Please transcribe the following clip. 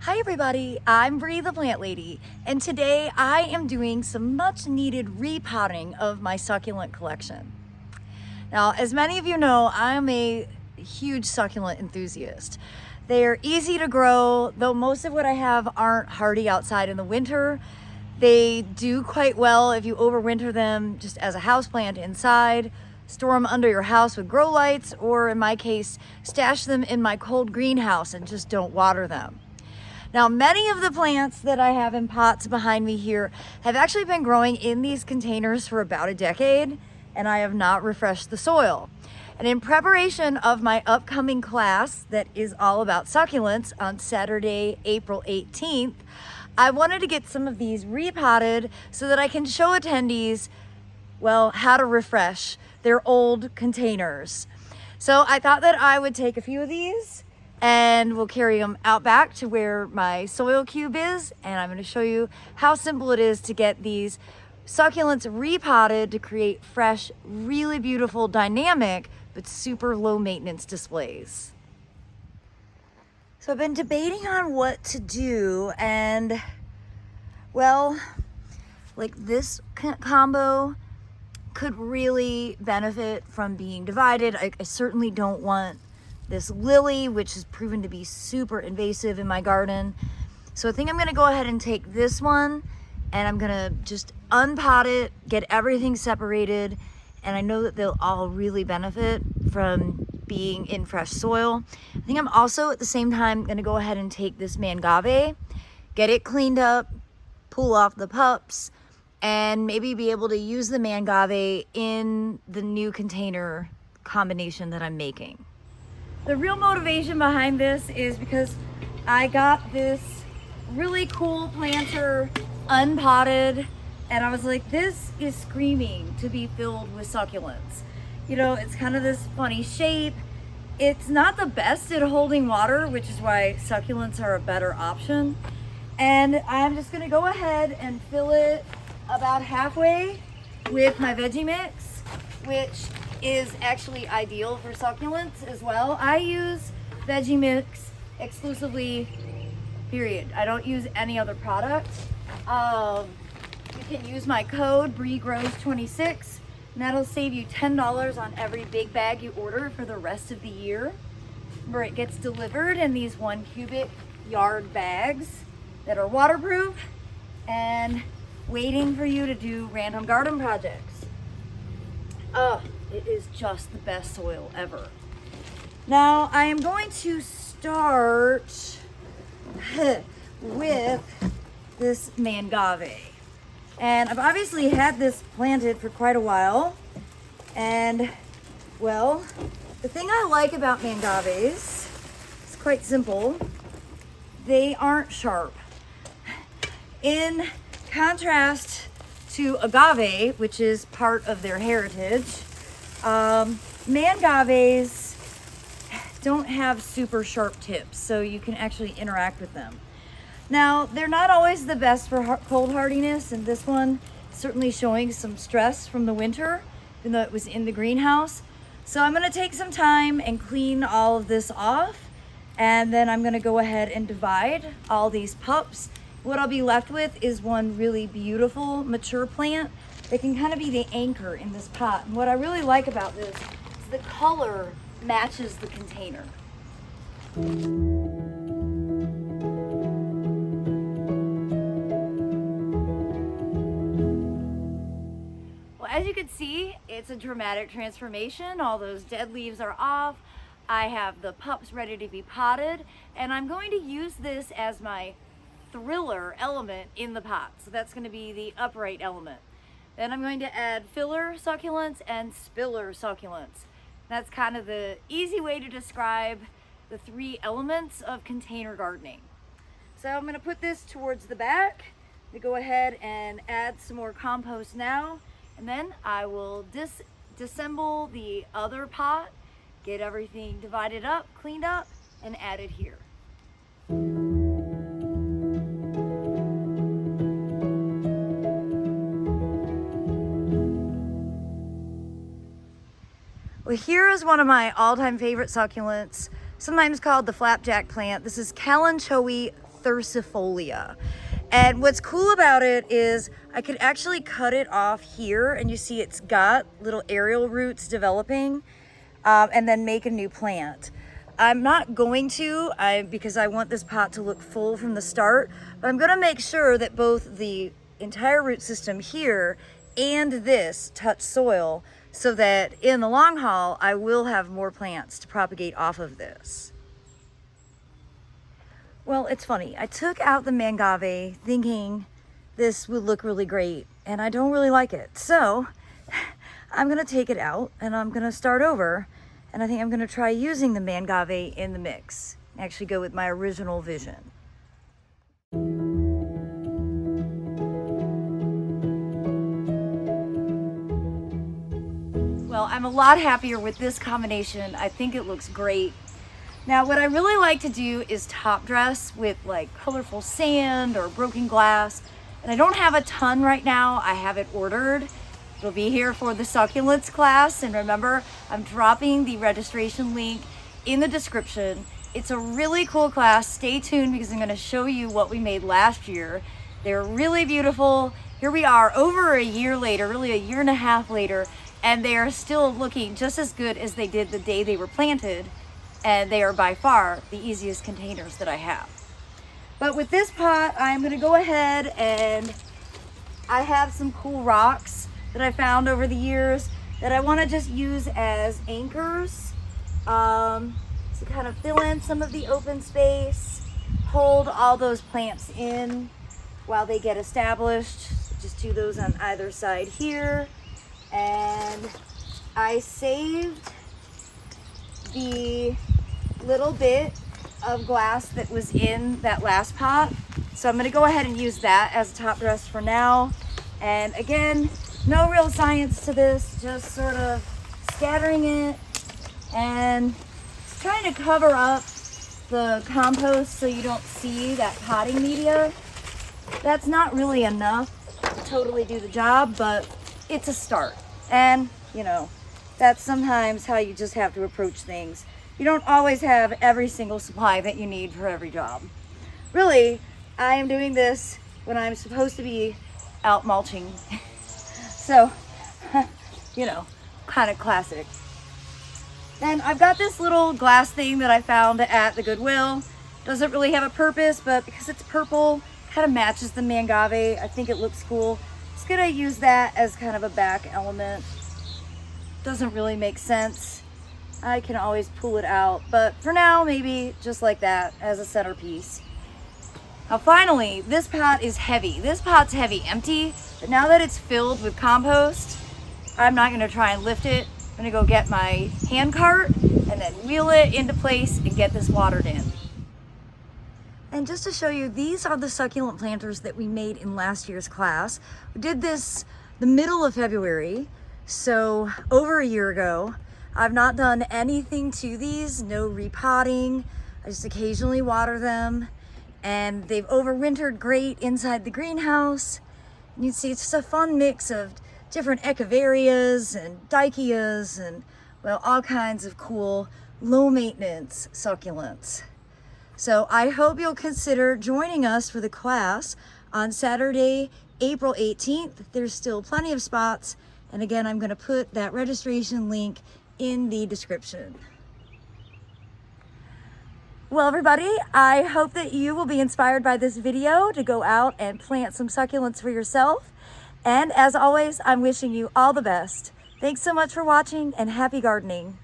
Hi everybody, I'm Bree the Plant Lady, and today I am doing some much needed repotting of my succulent collection. Now, as many of you know, I'm a huge succulent enthusiast. They're easy to grow, though most of what I have aren't hardy outside in the winter. They do quite well if you overwinter them just as a houseplant inside, store them under your house with grow lights, or in my case, stash them in my cold greenhouse and just don't water them. Now, many of the plants that I have in pots behind me here have actually been growing in these containers for about a decade, and I have not refreshed the soil. And in preparation of my upcoming class that is all about succulents on Saturday, April 18th, I wanted to get some of these repotted so that I can show attendees, well, how to refresh their old containers. So I thought that I would take a few of these and we'll carry them out back to where my soil cube is, and I'm going to show you how simple it is to get these succulents repotted to create fresh, really beautiful, dynamic, but super low maintenance displays. So I've been debating on what to do, and well, like this combo could really benefit from being divided. I certainly don't want this lily, which has proven to be super invasive in my garden. So I think I'm gonna go ahead and take this one and I'm gonna just unpot it, get everything separated, and I know that they'll all really benefit from being in fresh soil. I think I'm also at the same time gonna go ahead and take this mangave, get it cleaned up, pull off the pups, and maybe be able to use the mangave in the new container combination that I'm making. The real motivation behind this is because I got this really cool planter unpotted, and I was like, this is screaming to be filled with succulents. You know, it's kind of this funny shape. It's not the best at holding water, which is why succulents are a better option. And I'm just gonna go ahead and fill it about halfway with my veggie mix, which is actually ideal for succulents as well. I use veggie mix exclusively, period. I don't use any other product. You can use my code BreeGrows26, and that'll save you $10 on every big bag you order for the rest of the year, where it gets delivered in these 1 cubic yard bags that are waterproof and waiting for you to do random garden projects. It is just the best soil ever. Now I am going to start with this mangave. And I've obviously had this planted for quite a while. And well, the thing I like about mangaves is quite simple. They aren't sharp. In contrast to agave, which is part of their heritage, mangaves don't have super sharp tips, so you can actually interact with them. Now, they're not always the best for cold hardiness, and this one is certainly showing some stress from the winter, even though it was in the greenhouse. So I'm gonna take some time and clean all of this off, and then I'm gonna go ahead and divide all these pups. What I'll be left with is one really beautiful mature plant that can kind of be the anchor in this pot. And what I really like about this is the color matches the container. Well, as you can see, it's a dramatic transformation. All those dead leaves are off. I have the pups ready to be potted, and I'm going to use this as my thriller element in the pot. So that's going to be the upright element. Then I'm going to add filler succulents and spiller succulents. That's kind of the easy way to describe the 3 elements of container gardening. So I'm going to put this towards the back. I'm going to go ahead and add some more compost now, and then I will disassemble the other pot, get everything divided up, cleaned up, and added here. Well, here is one of my all-time favorite succulents, sometimes called the flapjack plant. This is Kalanchoe thursifolia. And what's cool about it is I could actually cut it off here, and you see it's got little aerial roots developing, and then make a new plant. I'm not going to, because I want this pot to look full from the start, but I'm gonna make sure that both the entire root system here and this touch soil, so that in the long haul, I will have more plants to propagate off of this. Well, it's funny. I took out the mangave thinking this would look really great, and I don't really like it. So I'm gonna take it out and I'm gonna start over, and I think I'm gonna try using the mangave in the mix. Actually go with my original vision. Well, I'm a lot happier with this combination. I think it looks great. Now, what I really like to do is top dress with like colorful sand or broken glass. And I don't have a ton right now. I have it ordered. It'll be here for the Succulents class. And remember, I'm dropping the registration link in the description. It's a really cool class. Stay tuned because I'm gonna show you what we made last year. They're really beautiful. Here we are over a year later, really a year and a half later, and they are still looking just as good as they did the day they were planted. And they are by far the easiest containers that I have. But with this pot, I'm gonna go ahead and I have some cool rocks that I found over the years that I wanna just use as anchors to kind of fill in some of the open space, hold all those plants in while they get established. Just do those on either side here. And I saved the little bit of glass that was in that last pot. So I'm gonna go ahead and use that as a top dress for now. And again, no real science to this, just sort of scattering it and trying to cover up the compost so you don't see that potting media. That's not really enough to totally do the job, but it's a start. And you know, that's sometimes how you just have to approach things. You don't always have every single supply that you need for every job. Really, I am doing this when I'm supposed to be out mulching. So, you know, kind of classic. Then I've got this little glass thing that I found at the Goodwill. Doesn't really have a purpose, but because it's purple, kind of matches the mangave. I think it looks cool. Just gonna use that as kind of a back element. Doesn't really make sense. I can always pull it out, but for now, maybe just like that as a centerpiece. Now finally, this pot is heavy. This pot's heavy, empty, but now that it's filled with compost, I'm not gonna try and lift it. I'm gonna go get my hand cart and then wheel it into place and get this watered in. And just to show you, these are the succulent planters that we made in last year's class. We did this the middle of February, so over a year ago. I've not done anything to these, no repotting. I just occasionally water them, and they've overwintered great inside the greenhouse. And you can see it's just a fun mix of different echeverias and dicheas and, well, all kinds of cool low maintenance succulents. So I hope you'll consider joining us for the class on Saturday, April 18th. There's still plenty of spots. And again, I'm gonna put that registration link in the description. Well, everybody, I hope that you will be inspired by this video to go out and plant some succulents for yourself. And as always, I'm wishing you all the best. Thanks so much for watching, and happy gardening.